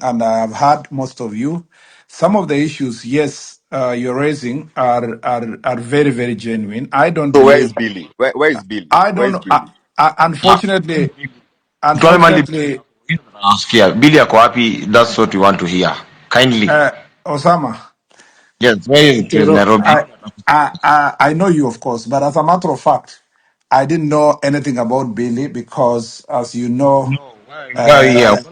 and I have heard most of you. Some of the issues, yes, you're raising are very, very genuine. I don't So where is believe. Billy? Where is Billy? I Where don't is know. Billy? Unfortunately, Tuale mali unfortunately, nasikia Billy ako wapi? That's what we want to hear. Kindly. Osama. Yes, where is it? Kero, Nairobi. I know you, of course, but as a matter of fact, I didn't know anything about Billy because, as you know, No, where are you here?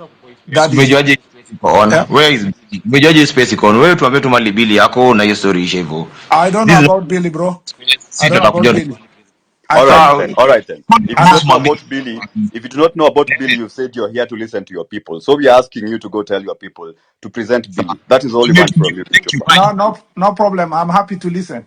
that is. Umejuaje space iko on? eh, Where is Billy? Umejuaje space iko on? Wewe tuambie tu mali Billy yako na hiyo story ishe hivyo. I don't know This is about Billy, bro. I si don't know about tutakuja Billy. tu. I All can. right Ah, then. All right then. If you And don't know mwambie. about Billy, you said you're here to listen to your people. So we are asking you to go tell your people to present Billy. That is all we want from you, Thank you. Kipchumba. Bye. no problem. I'm happy to listen.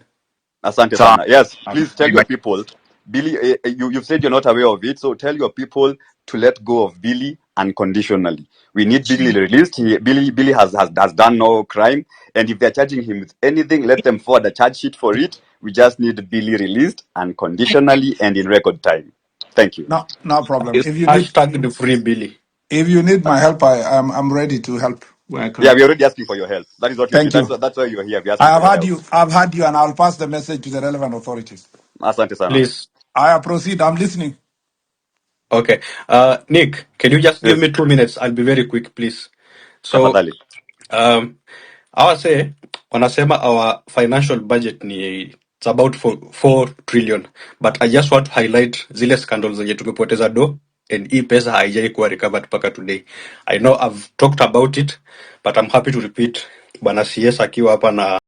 Asante Sawa. sana. Yes, please tell your people. Billy, you've said you're not aware of it, so tell your people to let go of Billy unconditionally. We need Billy released. Billy has done no crime, and if they're charging him with anything, let them forward a charge sheet for it. We just need Billy released unconditionally and in record time. Thank you. No problem. It's hashtag the free Billy. If you need my help, I'm ready to help where I Yeah, can. we're already asking for your help. That is what you did. Thank you. That's why you're here. We're asking for your help. I've had you, and I'll pass the message to the relevant authorities. Asante sana. Please. I proceed. I'm listening. Okay. Nick, can you just give Yes, me 2 minutes? I'll be very quick, please. So, tafadhali. I would say, wanasema our financial budget ni it's about 4 trillion. But I just want to highlight zile scandals zenye tumepoteza do and hii pesa haijai kuwa recovered mpaka today. I know I've talked about it, but I'm happy to repeat. Bwana CS akiwa hapa na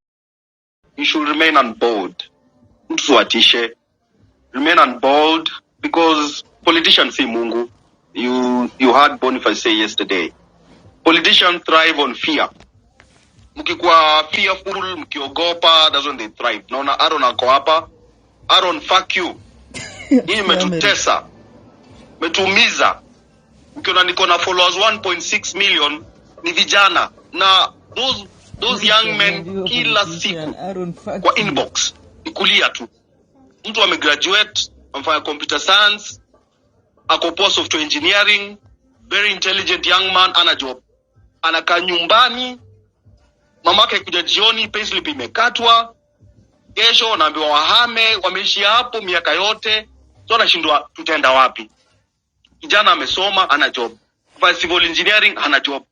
you should remain on board. Mtuatishe. Remain on board because politicians see Mungu. You heard Boniface say yesterday. Politicians thrive on fear. Mkikuwa fearful, mkiogopa, that's when they thrive. Naona Aaron ako hapa. Aaron, fuck you. Hii metutesa. Metumiza. Mkiona niko na followers 1.6 million ni vijana na those young men kila siku kwa inbox ni kulia tu. Mtu amegraduate, amefanya computer science, ako poa software engineering, very intelligent young man, ana job. Anakaa nyumbani, mamake kuja jioni, payslip imekatwa, kesho wanaambiwa wahame, wameishi hapo miaka yote, so anashindwa tutaenda wapi. Kijana amesoma, ana job. Kwa civil engineering, ana job.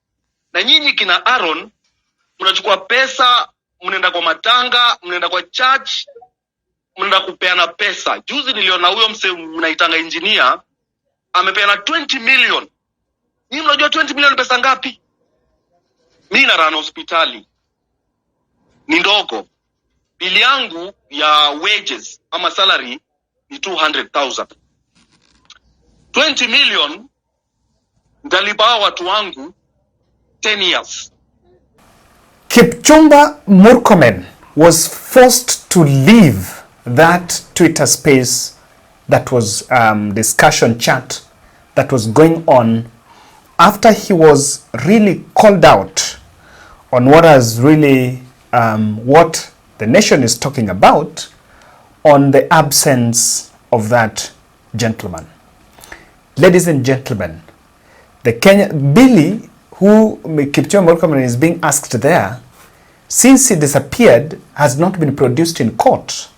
Na nyinyi kina Aaron, mnachukua pesa, mnaenda kwa matanga, mnaenda kwa church, mnaenda kupeana pesa. Juzi niliona huyo mse mnaitanga engineer, amepeana 20 million. Nyinyi mnajua 20 million pesa ngapi? Mimi na run hospitali. Ni ndogo. Bili yangu ya wages ama salary ni 200,000. 20 million ndalipa watu wangu 10 years. Kipchumba Murkomen was forced to leave that Twitter space that was discussion chat that was going on after he was really called out on what is really what the nation is talking about on the absence of that gentleman. Ladies and gentlemen, the Billy, who Kipchumba Murkomen is being asked there, since he disappeared, has not been produced in court,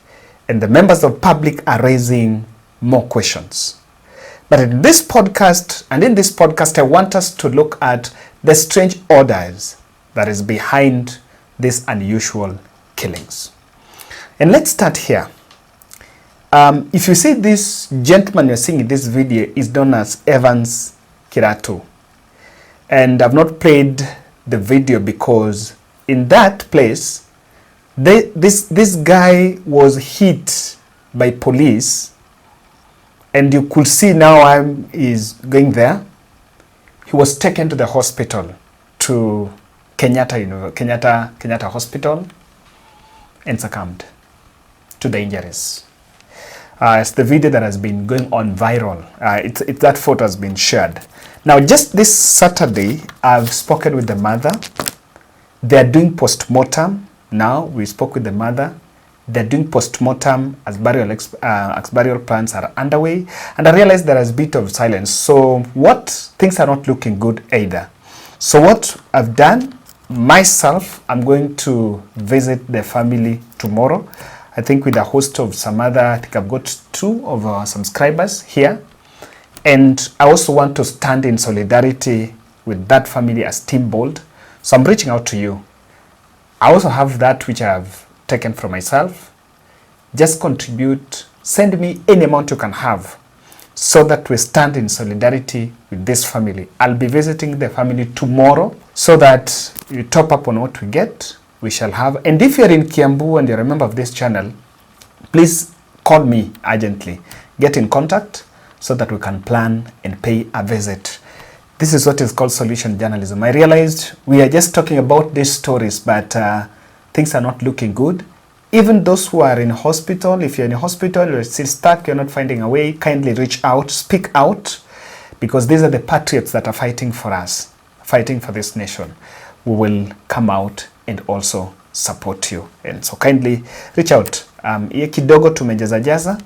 and the members of public are raising more questions. But in this podcast, I want us to look at the strange orders that is behind these unusual killings. And let's start here. If you see this gentleman you're seeing in this video is known as Evans Kirato. And I've not played the video because in that place, this guy was hit by police, and you could see now he's going there. He was taken to the hospital, to Kenyatta Hospital, and succumbed to the injuries. It's the video that has been going on viral. That photo has been shared. Now, just this Saturday, I've spoken with the mother. They're doing post-mortem now. We spoke with the mother. They're doing post-mortem as burial plans are underway. And I realized there is a bit of silence. So things are not looking good either. So what I've done, myself, I'm going to visit the family tomorrow. I think with a host of some other, I think I've got 2 of our subscribers here. And I also want to stand in solidarity with that family as Team Bold. So I'm reaching out to you. I also have that which I have taken from myself. Just contribute, send me any amount you can have so that we stand in solidarity with this family. I'll be visiting the family tomorrow so that you top up on what we get, we shall have. And if you're in Kiambu and you're a member of this channel, please call me urgently. Get in contact so that we can plan and pay a visit. This is what is called solution journalism. I realized we are just talking about these stories, but things are not looking good. Even those who are in hospital, if you're in a hospital, you're still stuck, you're not finding a way, kindly reach out, speak out, because these are the patriots that are fighting for us, fighting for this nation. We will come out and also support you. And so kindly reach out. Iye kidogo tumejaza,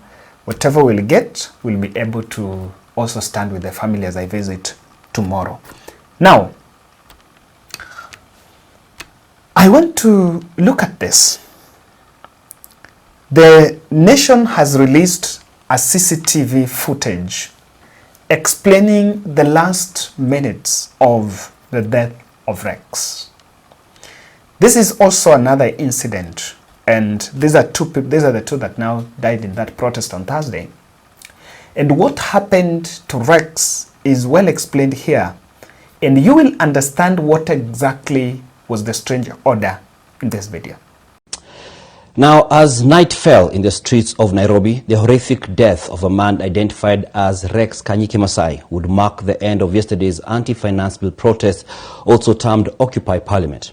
whatever we'll get, we'll be able to also stand with the family as I visit tomorrow. Now, I want to look at this. The nation has released a CCTV footage explaining the last minutes of the death of Rex. This is also another incident, and these are the 2 that now died in that protest on Thursday. And what happened to Rex is well explained here, and you will understand what exactly was the strange order in this video. Now, as night fell in the streets of Nairobi, the horrific death of a man identified as Rex Kanyike Masai would mark the end of yesterday's anti-finance bill protest, also termed Occupy Parliament.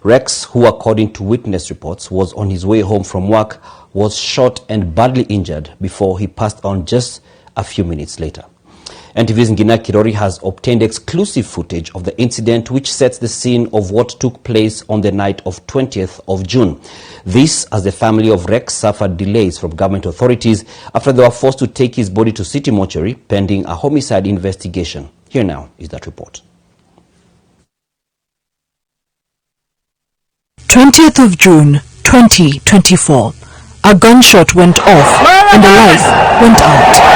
Rex, who according to witness reports was on his way home from work, was shot and badly injured before he passed on just a few minutes later. NTV's Ngina Kirori has obtained exclusive footage of the incident, which sets the scene of what took place on the night of 20th of June. This as the family of Rex suffered delays from government authorities after they were forced to take his body to City Mortuary pending a homicide investigation. Here now is that report. 20th of June 2024. A gunshot went off and a life went out.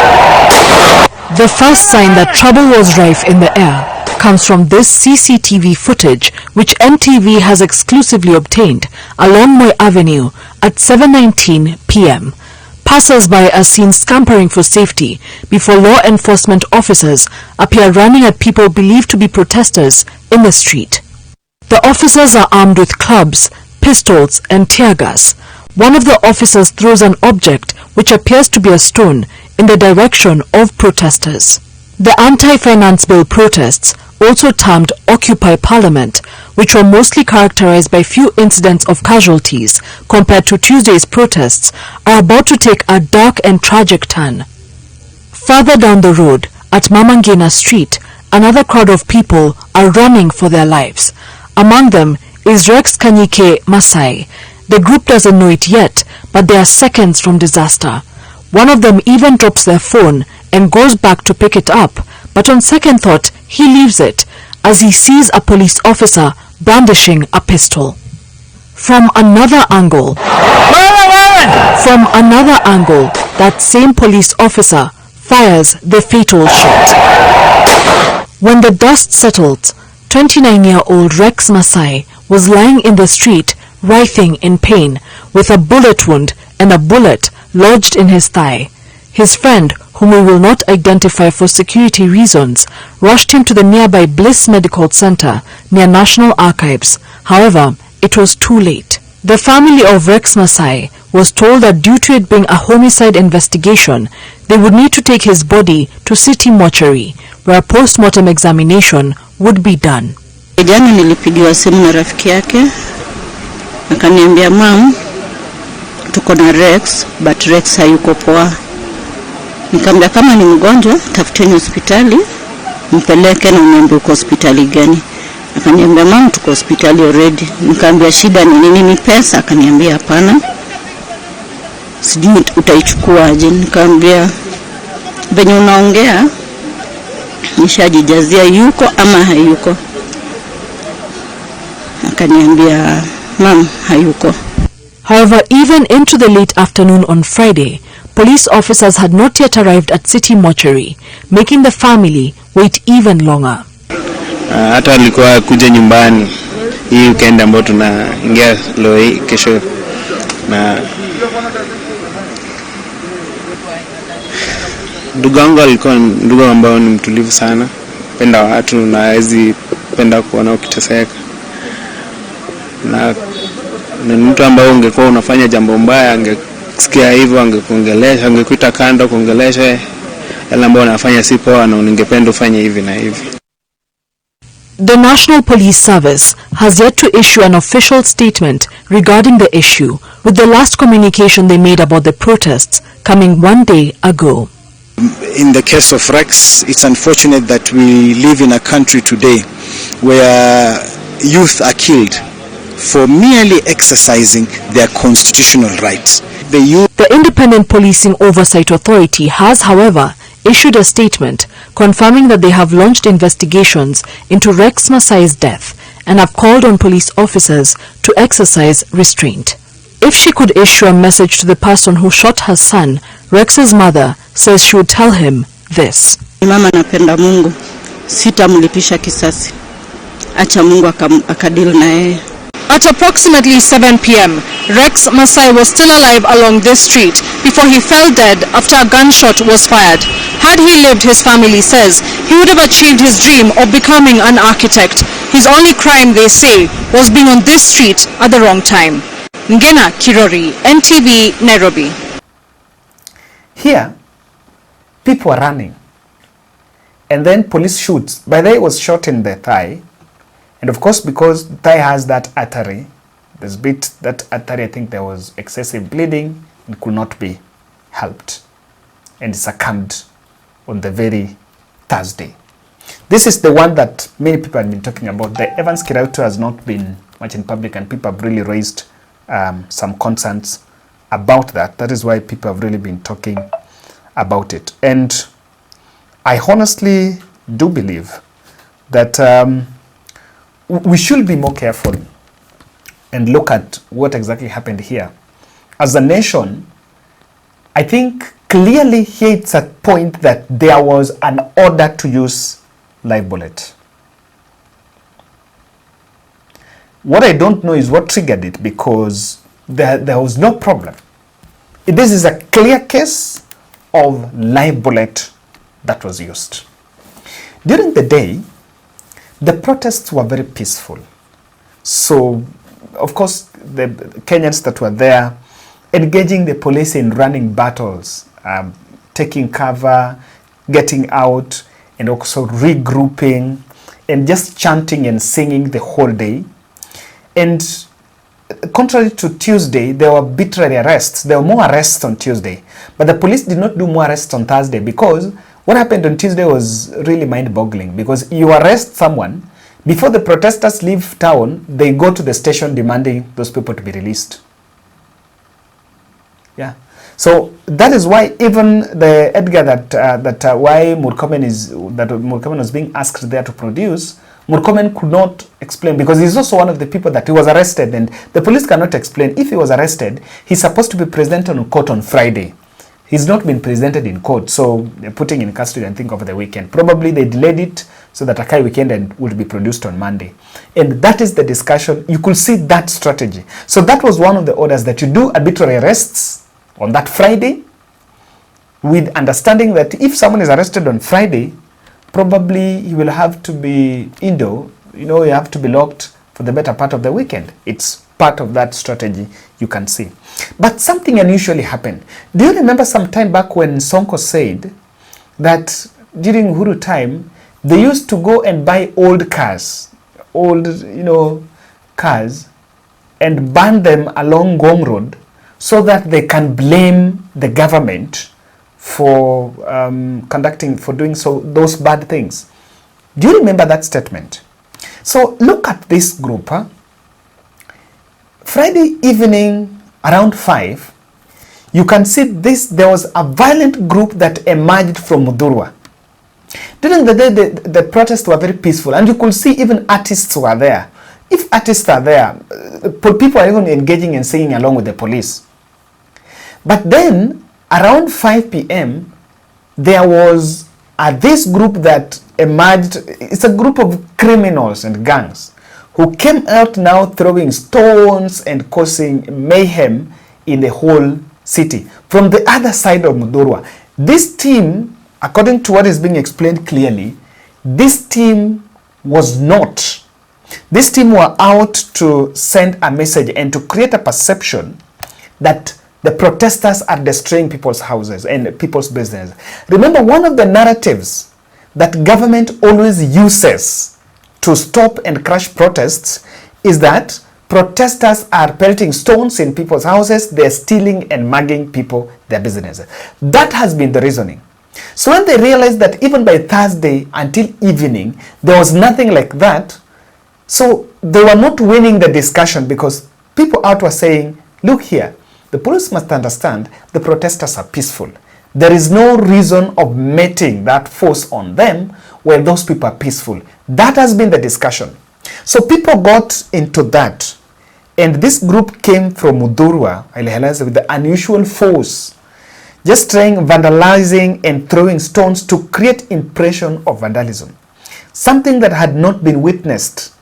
The first sign that trouble was rife in the air comes from this CCTV footage which NTV has exclusively obtained along Moi Avenue at 7:19 p.m. Passers-by are seen scampering for safety before law enforcement officers appear running at people believed to be protesters in the street. The officers are armed with clubs, pistols and tear gas. One of the officers throws an object which appears to be a stone in the direction of protesters. The anti-finance bill protests, also termed Occupy Parliament, which were mostly characterized by few incidents of casualties compared to Tuesday's protests, are about to take a dark and tragic turn. Further down the road, at Mama Ngina Street, another crowd of people are running for their lives. Among them is Rex Kanyike Masai. The group doesn't know it yet, but they are seconds from disaster. One of them even drops their phone and goes back to pick it up, but on second thought, he leaves it as he sees a police officer brandishing a pistol. From another angle, that same police officer fires the fatal shot. When the dust settled, 29-year-old Rex Masai was lying in the street, writhing in pain, with a bullet wound and a bullet lodged in his thigh. His friend, whom we will not identify for security reasons, rushed him to the nearby Bliss Medical Center near National Archives. However, it was too late. The family of Rex Masai was told that due to it being a homicide investigation, they would need to take his body to City Mortuary, where a post-mortem examination would be done. Jana nilipigiwa simu na rafiki yake, akaniambia mom, tuko na Rex, but Rex hayuko poa. Nikamwambia kama ni mgonjwa, tafuteni hospitali, mpeleke na uniambie uko hospitali gani. Akaniambia mom, tuko hospitali already. Nikamwambia shida ni nini, ni pesa? Akaniambia hapana, sijui utaichukua aje. Nikamwambia venye unaongea nishajijazia yuko ama hayuko. akaniambia mam hayuko. However, even into the late afternoon on Friday, police officers had not yet arrived at City Mortuary, making the family wait even longer. Hata alikuwa kuja nyumbani hii weekend ambayo tunaingia leo kesho, na ndugu yangu alikuwa ndugu ambao ni mtulivu sana, penda watu na hawezi penda kuona ukiteseka, na ni mtu ambao ungekuwa unafanya jambo mbaya angesikia hivyo angekuongelesha, angekuita kando kuongelesha yale ambayo unafanya si poa na ungependa ufanye hivi na hivi. The National Police Service has yet to issue an official statement regarding the issue, with the last communication they made about the protests coming 1 day ago. In the case of Rex, it's unfortunate that we live in a country today where youth are killed for merely exercising their constitutional rights. The Independent Policing Oversight Authority has, however, issued a statement confirming that they have launched investigations into Rex Masai's death and have called on police officers to exercise restraint. If she could issue a message to the person who shot her son, Rex's mother says she would tell him this. Mama napenda Mungu, sitamlipisha kisasi. Acha Mungu akadili na yeye. At approximately 7 p.m., Rex Masai was still alive along this street before he fell dead after a gunshot was fired. Had he lived, his family says, he would have achieved his dream of becoming an architect. His only crime, they say, was being on this street at the wrong time. Ngena Kirori, NTV, Nairobi. Here, people are running. And then police shoots. By the way, it was shot in the thigh. And of course, because thigh has that artery, this bit, that artery, I think there was excessive bleeding. It could not be helped. And succumbed on the very Thursday. This is the one that many people have been talking about. The Evans Kirauto has not been much in public, and people have really raised some concerns about that. That is why people have really been talking about it. And I honestly do believe that we should be more careful and look at what exactly happened here. As a nation, I think clearly here it's a point that there was an order to use live bullet. What I don't know is what triggered it, because there was no problem. This is a clear case of live bullet that was used. During the day, the protests were very peaceful. So, of course, the Kenyans that were there engaging the police in running battles, taking cover, getting out, and also regrouping, and just chanting and singing the whole day. And contrary to Tuesday, there were arbitrary arrests. There were more arrests on Tuesday. But the police did not do more arrests on Thursday, because what happened on Tuesday was really mind-boggling, because you arrest someone, before the protesters leave town, they go to the station demanding those people to be released. Yeah. So that is why even the Edgar why Murkomen was being asked there to produce, Murkomen could not explain, because he's also one of the people that he was arrested, and the police cannot explain. If he was arrested, he's supposed to be presented on court on Friday. He's not been presented in court, so they're putting in custody, I think, over the weekend. Probably they delayed it so that Akai weekend and would be produced on Monday. And that is the discussion. You could see that strategy. So that was one of the orders, that you do arbitrary arrests on that Friday, with understanding that if someone is arrested on Friday, probably he will have to be indoor. You have to be locked for the better part of the weekend. It's part of that strategy, you can see. But something unusually happened. Do you remember some time back when Sonko said that during Uhuru time, they used to go and buy old cars, cars, and burn them along Gong Road so that they can blame the government for doing those bad things. Do you remember that statement? So look at this group. Friday evening around 5, you can see this. There was a violent group that emerged from Oduor. During the day, the protests were very peaceful, and you could see even artists were there. If artists are there, people are even engaging and singing along with the police. But then, around 5 p.m., there was this group that emerged. It's a group of criminals and gangs who came out now throwing stones and causing mayhem in the whole city. From the other side of Oduor, this team, according to what is being explained clearly, this team was not. This team were out to send a message and to create a perception that the protesters are destroying people's houses and people's business. Remember, one of the narratives that government always uses to stop and crush protests is that protesters are pelting stones in people's houses, they're stealing and mugging people, their businesses. That has been the reasoning. So when they realized that even by Thursday until evening, there was nothing like that, so they were not winning the discussion because people out were saying, look here, the police must understand the protesters are peaceful. There is no reason of meting that force on them when those people are peaceful. That has been the discussion. So people got into that. And this group came from Oduor, with the unusual force, just trying, vandalizing and throwing stones to create impression of vandalism. Something that had not been witnessed.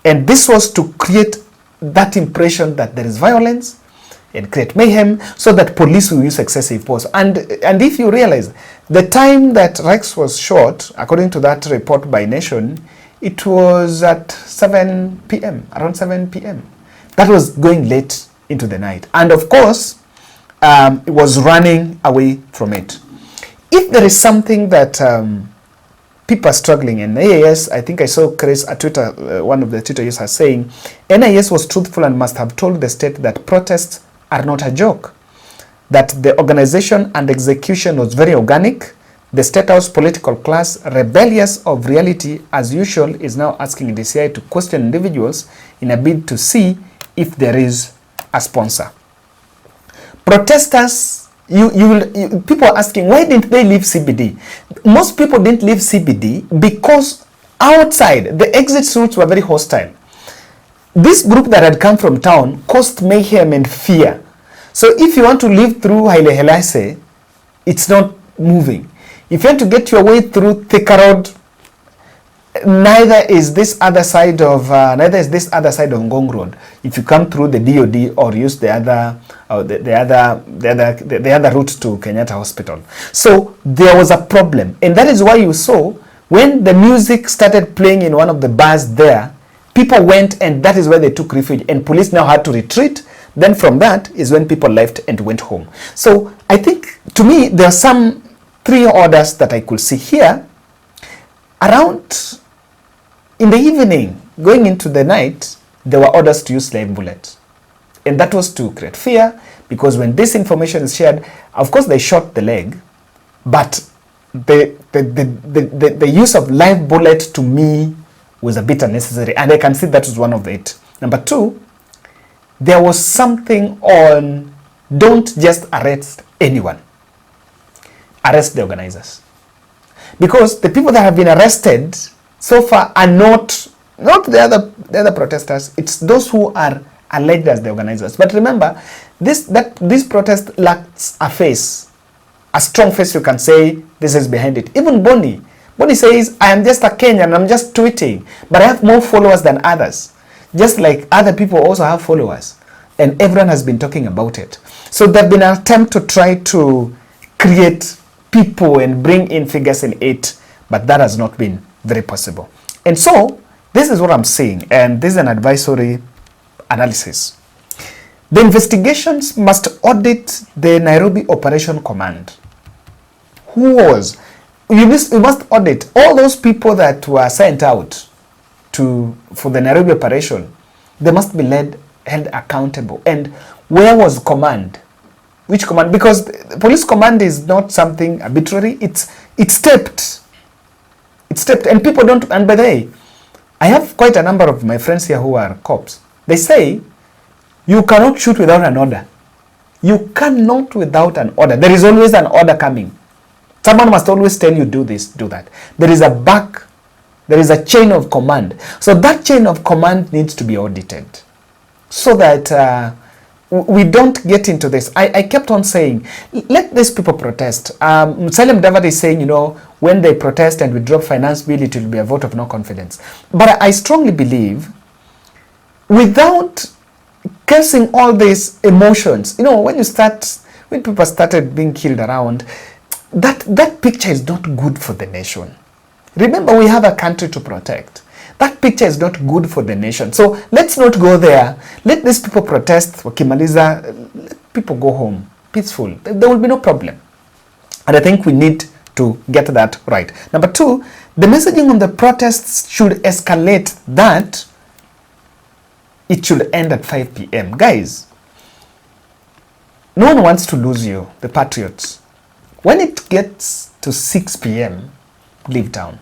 And this was to create that impression that there is violence and create mayhem so that police will use excessive force. And if you realize, the time that Rex was shot, according to that report by Nation, it was at 7 p.m., around 7 p.m. That was going late into the night. And of course, it was running away from it. If there is something that people are struggling, and NIS, I think I saw Chris at Twitter, one of the Twitter users saying, NIS was truthful and must have told the state that protests are not a joke, that the organization and execution was very organic. The State House political class, rebellious of reality as usual, is now asking DCI to question individuals in a bid to see if there is a sponsor. Protesters, people are asking, why didn't they leave CBD? Most people didn't leave CBD because outside, the exit routes were very hostile. This group that had come from town caused mayhem and fear. So if you want to live through Haile Selassie, it's not moving. If you want to get your way through Thika Road, neither is this other side of Ngong Road. If you come through the DOD or use the other route to Kenyatta Hospital. So there was a problem, and that is why you saw when the music started playing in one of the bars there, people went, and that is where they took refuge, and police now had to retreat. Then from that is when people left and went home. So I think, to me, there are some 3 orders that I could see here. Around in the evening, going into the night, there were orders to use live bullets. And that was to create fear, because when this information is shared, of course they shot the leg, but the use of live bullet to me was a bit unnecessary, and I can see that was one of it. Number 2, there was something on don't just arrest anyone. Arrest the organizers. Because the people that have been arrested so far are not the other protesters. It's those who are alleged as the organizers. But remember, this protest lacks a face. A strong face, you can say this is behind it. Even Bonnie says, I am just a Kenyan, I'm just tweeting, but I have more followers than others. Just like other people also have followers. And everyone has been talking about it. So there have been an attempt to try to create people and bring in figures in it, but that has not been very possible. And so, this is what I'm seeing, and this is an advisory analysis. The investigations must audit the Nairobi Operation Command. We must audit all those people that were sent out for the Nairobi operation. They must be held accountable. And where was command? Which command? Because the police command is not something arbitrary. It's stepped. And people don't. And by the way, I have quite a number of my friends here who are cops. They say you cannot shoot without an order. You cannot without an order. There is always an order coming. Someone must always tell you do this, do that. There is a back There is a chain of command. So that chain of command needs to be audited so that we don't get into this. I kept on saying, let these people protest. Salem David is saying, when they protest and we drop finance bill, it will be a vote of no confidence. But I strongly believe, without cursing all these emotions, when people started being killed around, that picture is not good for the nation. Remember, we have a country to protect. That picture is not good for the nation. So let's not go there. Let these people protest. Wakimaliza, let people go home peaceful. There will be no problem. And I think we need to get that right. Number two, the messaging on the protests should escalate that it should end at 5 p.m. Guys, no one wants to lose you, the patriots. When it gets to 6 p.m., leave town.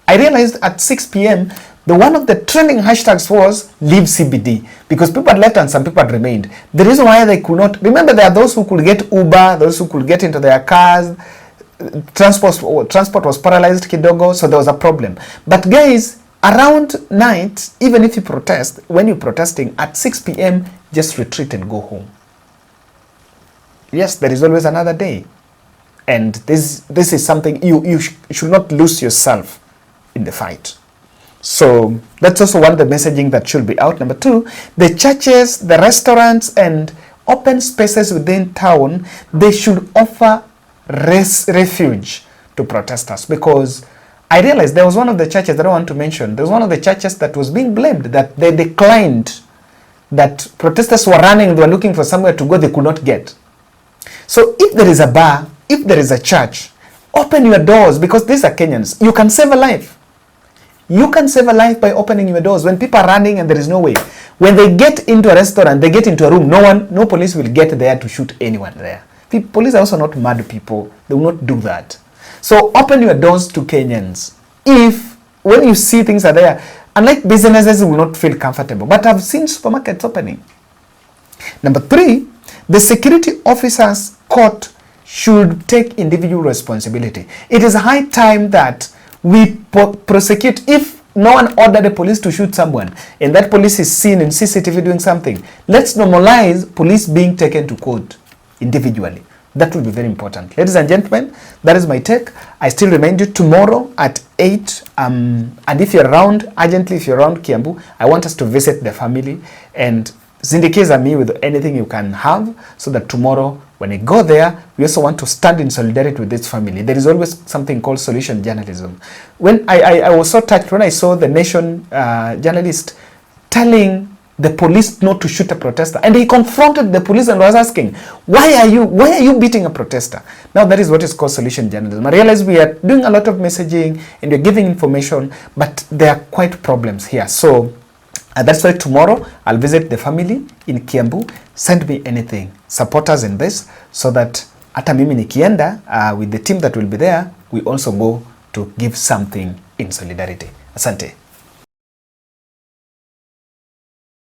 I realized at 6 p.m., one of the trending hashtags was leave CBD, because people had left and some people had remained. The reason why they could not, remember, there are those who could get Uber, those who could get into their cars. Transport was paralyzed kidogo, so there was a problem. But guys, around night, even if you protest, when you're protesting at 6 p.m., just retreat and go home. Yes, there is always another day. And this is something you should not lose yourself in the fight. So that's also one of the messaging that should be out. Number two, the churches, the restaurants, and open spaces within town, they should offer refuge to protesters. Because I realized there was one of the churches that I want to mention. There was one of the churches that was being blamed, that they declined, that protesters were running, they were looking for somewhere to go, they could not get. So if there is a bar, if there is a church, open your doors, because these are Kenyans. You can save a life. You can save a life by opening your doors. When people are running and there is no way, when they get into a restaurant, they get into a room, no police will get there to shoot anyone there. Police are also not mad people. They will not do that. So open your doors to Kenyans. When you see things are there, unlike businesses will not feel comfortable. But I've seen supermarkets opening. Number three, the security officers court should take individual responsibility. It is high time that we prosecute. If no one ordered the police to shoot someone and that police is seen in CCTV doing something, let's normalize police being taken to court individually. That will be very important. Ladies and gentlemen, that is my take. I still remind you tomorrow at 8. And if you're around, urgently, if you're around Kiambu, I want us to visit the family and syndicate me with anything you can have, so that tomorrow when I go there, we also want to stand in solidarity with this family. There is always something called solution journalism. When I was so touched when I saw the Nation journalist telling the police not to shoot a protester, and he confronted the police and was asking, why are you beating a protester? Now that is what is called solution journalism. I realize we are doing a lot of messaging and we're giving information, but there are quite problems here. So that's why tomorrow I'll visit the family in Kiambu. Send me anything. Support us in this, so that hata mimi nikienda with the team that will be there, we also go to give something in solidarity. Asante.